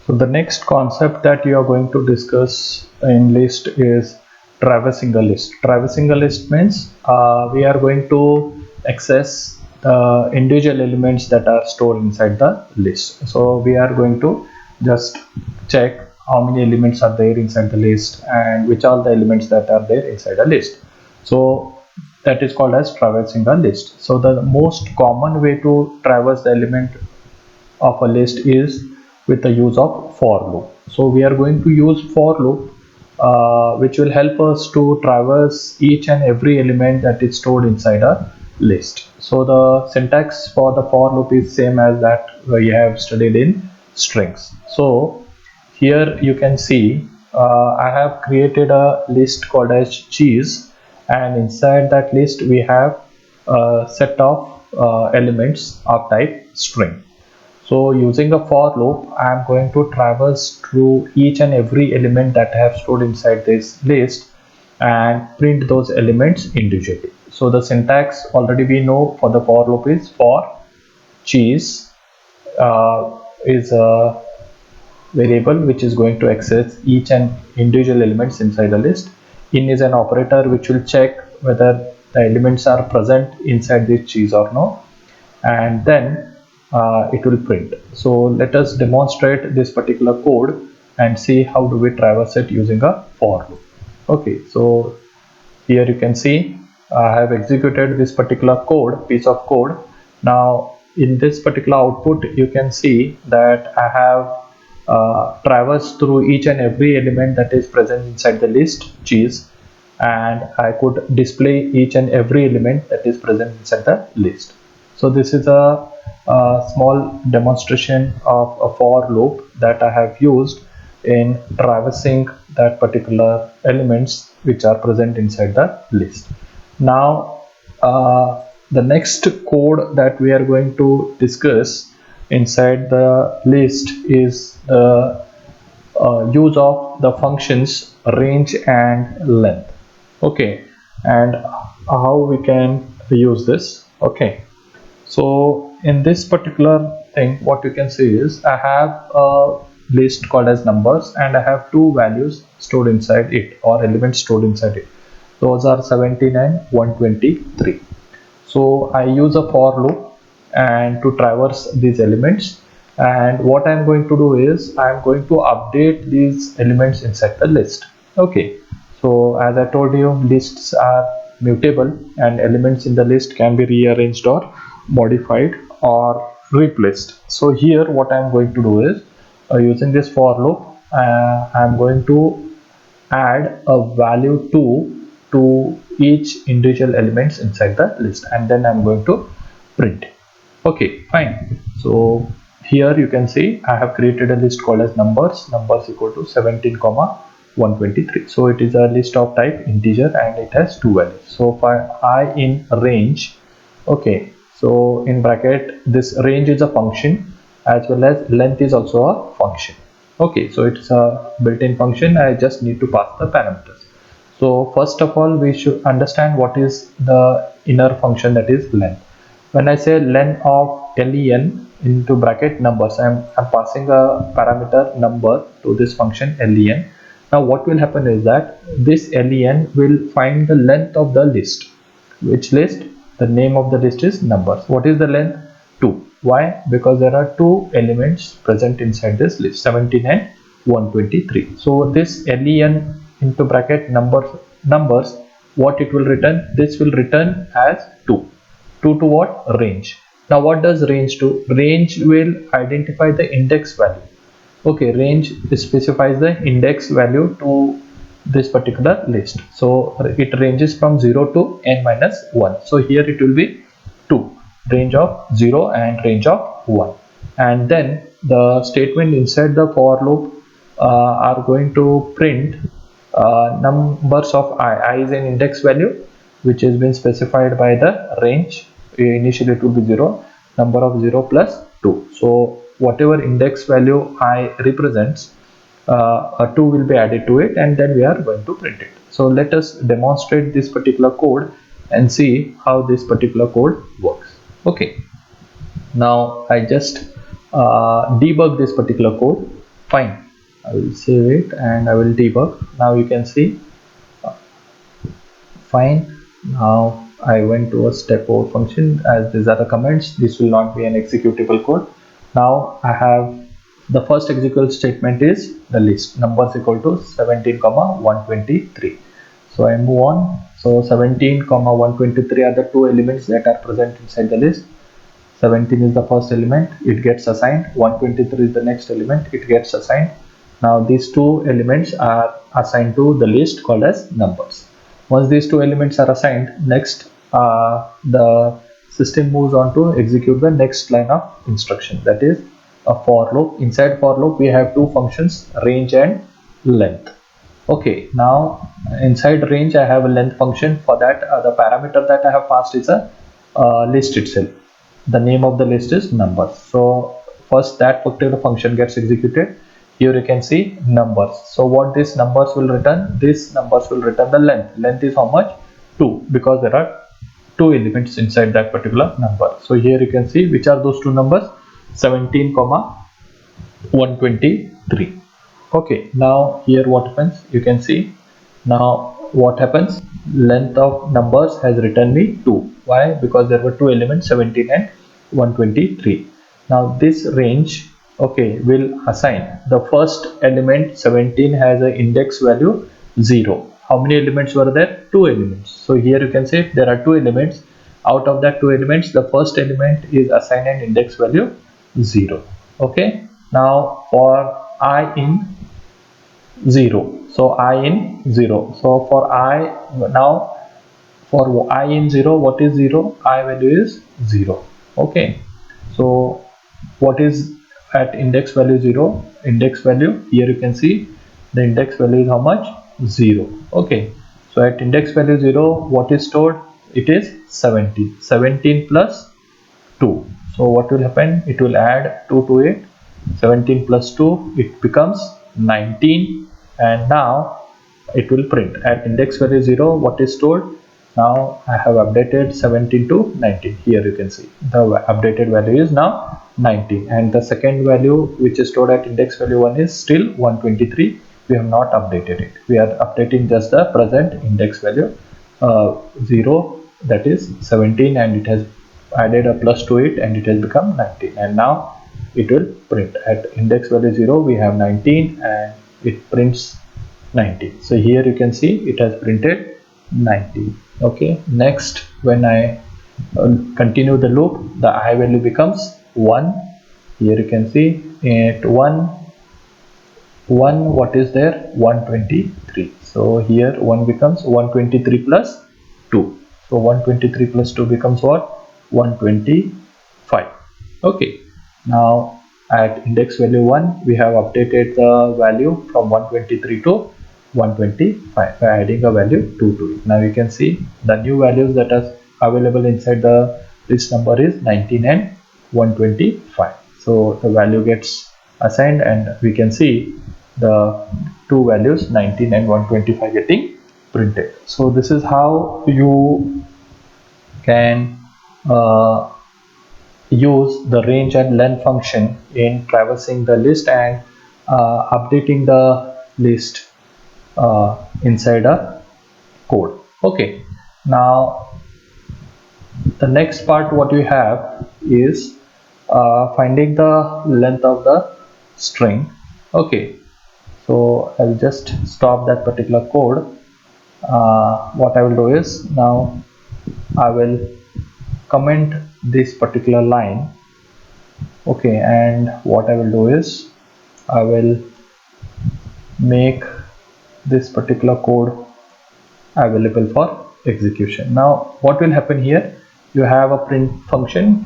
So the next concept that you are going to discuss in list is traversing a list. Traversing a list means we are going to access the individual elements that are stored inside the list. So we are going to just check how many elements are there inside the list and which are the elements that are there inside a list. So that is called as traversing a list. So the most common way to traverse the element of a list is with the use of for loop. So we are going to use for loop, which will help us to traverse each and every element that is stored inside a list. So the syntax for the for loop is same as that we have studied in strings. So here you can see I have created a list called as cheese, and inside that list we have a set of elements of type string. So using a for loop, I am going to traverse through each and every element that I have stored inside this list and print those elements individually. So the syntax already we know for the for loop is for cheese is a variable which is going to access each and individual elements inside the list. In is an operator which will check whether the elements are present inside this cheese or no, and then it will print. So let us demonstrate this particular code and see how do we traverse it using a for loop. Okay, so here you can see I have executed this particular piece of code. Now in this particular output you can see that I have traversed through each and every element that is present inside the list cheese, and I could display each and every element that is present inside the list. So this is a small demonstration of a for loop that I have used in traversing that particular elements which are present inside the list. Now the next code that we are going to discuss inside the list is the use of the functions range and length. Okay, and how we can use this. Okay, so in this particular thing what you can see is I have a list called as numbers and I have two values stored inside it, or elements stored inside it. Those are 17 and 123. So I use a for loop and to traverse these elements, and what I'm going to do is I'm going to update these elements inside the list. Okay, so as I told you, lists are mutable and elements in the list can be rearranged or modified or replaced. So here what I'm going to do is using this for loop, I'm going to add a value to each individual elements inside the list, and then I'm going to print. Okay, fine. So here you can see I have created a list called as numbers equal to 17 comma 123. So it is a list of type integer and it has two values. So for I in range, okay, so in bracket this range is a function as well as length is also a function. Okay, so it's a built-in function. I just need to pass the parameters. So first of all we should understand what is the inner function, that is length. When I say len of len into bracket numbers, I'm passing a parameter number to this function len. Now what will happen is that this len will find the length of the list. Which list? The name of the list is numbers. What is the length? 2. Why? Because there are two elements present inside this list, 17 and 123. So this len into bracket numbers, what it will return? This will return as 2. 2 to what? Range. Now what does range do? Range will identify the index value. Okay, range specifies the index value to this particular list. So it ranges from 0 to n minus 1. So here it will be 2, range of 0 and range of 1. And then the statement inside the for loop are going to print numbers of I is an index value which has been specified by the range. Initially it will be 0, number of 0 plus 2. So whatever index value I represents, a 2 will be added to it, and then we are going to print it. So let us demonstrate this particular code and see how this particular code works. Okay, now I just debug this particular code. Fine, I will save it and I will debug. Now you can see, fine. Now I went to a step over function. As these are the comments, this will not be an executable code. Now I have the first executable statement is the list numbers equal to 17 comma 123. So I move on. So 17 comma 123 are the two elements that are present inside the list. 17 is the first element, it gets assigned. 123 is the next element, it gets assigned. Now these two elements are assigned to the list called as numbers. Once these two elements are assigned, next the system moves on to execute the next line of instruction, that is a for loop. Inside for loop we have two functions, range and length. Okay, now inside range I have a length function. For that the parameter that I have passed is a list itself. The name of the list is numbers. So first that particular function gets executed. Here you can see numbers. So what these numbers will return? These numbers will return the length. Length is how much? 2, because there are two elements inside that particular number. So here you can see which are those two numbers, 17 comma 123. Okay, now here what happens, you can see. Now what happens, length of numbers has returned me 2. Why? Because there were two elements, 17 and 123. Now this range, okay, will assign the first element. 17 has an index value 0. How many elements were there? Two elements. So here you can say there are two elements. Out of that two elements, the first element is assigned an index value 0. Okay, now for I in 0, so I in 0, so for I, now for I in 0, what is 0? I value is 0. Okay, so what is at index value 0? Index value, here you can see the index value is how much? 0. Okay, so at index value 0, what is stored? It is 17. 17 plus 2. So what will happen? It will add 2 to it. 17 plus 2, it becomes 19, and now it will print at index value 0 what is stored. Now I have updated 17 to 19. Here you can see the updated value is now 19, and the second value which is stored at index value 1 is still 123. We have not updated it. We are updating just the present index value 0, that is 17, and it has added a plus to it and it has become 19, and now it will print at index value 0 we have 19 and it prints 19. So here you can see it has printed 19. Okay, next when I continue the loop, the I value becomes 1. Here you can see at 1, what is there? 123. So here 1 becomes 123 plus 2. So 123 plus 2 becomes what? 125. Okay, now at index value 1 we have updated the value from 123 to 125 by adding a value 2 to it. Now you can see the new values that are available inside the list number is 19 and 125. So the value gets assigned and we can see the two values 19 and 125 getting printed. So this is how you can use the range and length function in traversing the list and updating the list inside a code. Okay, now the next part what we have is finding the length of the string. Okay, so I'll just stop that particular code. What I will do is, now I will comment this particular line. Okay, and what I will do is I will make this particular code available for execution. Now what will happen here, you have a print function,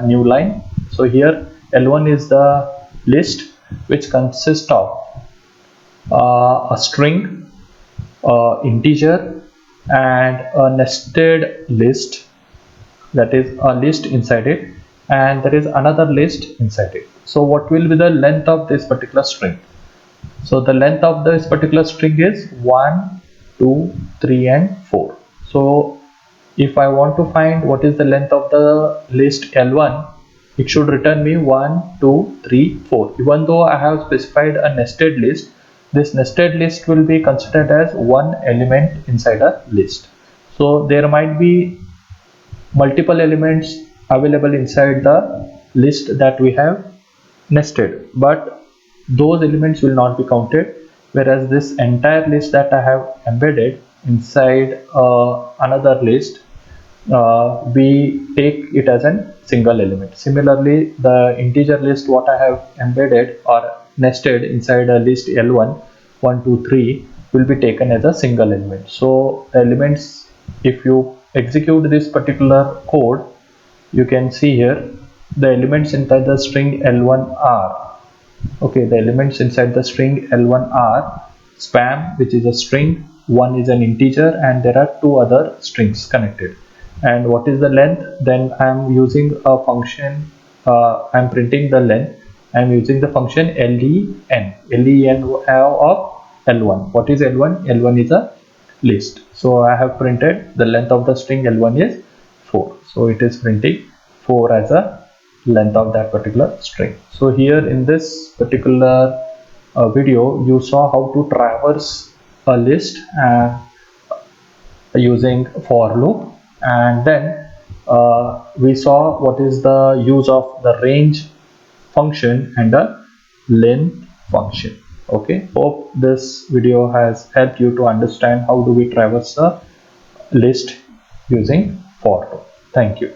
new line. So here L1 is the list which consists of a string, integer, and a nested list, that is a list inside it, and there is another list inside it. So what will be the length of this particular string? So the length of this particular string is 1, 2, 3 and 4. So if I want to find what is the length of the list L1, it should return me 1, 2, 3, 4. Even though I have specified a nested list, this nested list will be considered as one element inside a list. So there might be multiple elements available inside the list that we have nested, but those elements will not be counted, whereas this entire list that I have embedded inside another list, we take it as a single element. Similarly, the integer list what I have embedded or nested inside a list L1 1 2 3 will be taken as a single element. So the elements, if you execute this particular code, you can see here the elements inside the string L1 are, okay, the elements inside the string L1 are spam, which is a string, one is an integer, and there are two other strings connected. And what is the length? Then I am using a function, I am printing the length. I am using the function len of L1. What is L1? L1 is a list. So I have printed the length of the string L1 is 4. So it is printing 4 as a length of that particular string. So here in this particular video, you saw how to traverse a list using for loop, and then we saw what is the use of the range function and the len function. Okay, hope this video has helped you to understand how do we traverse a list using for loop. Thank you.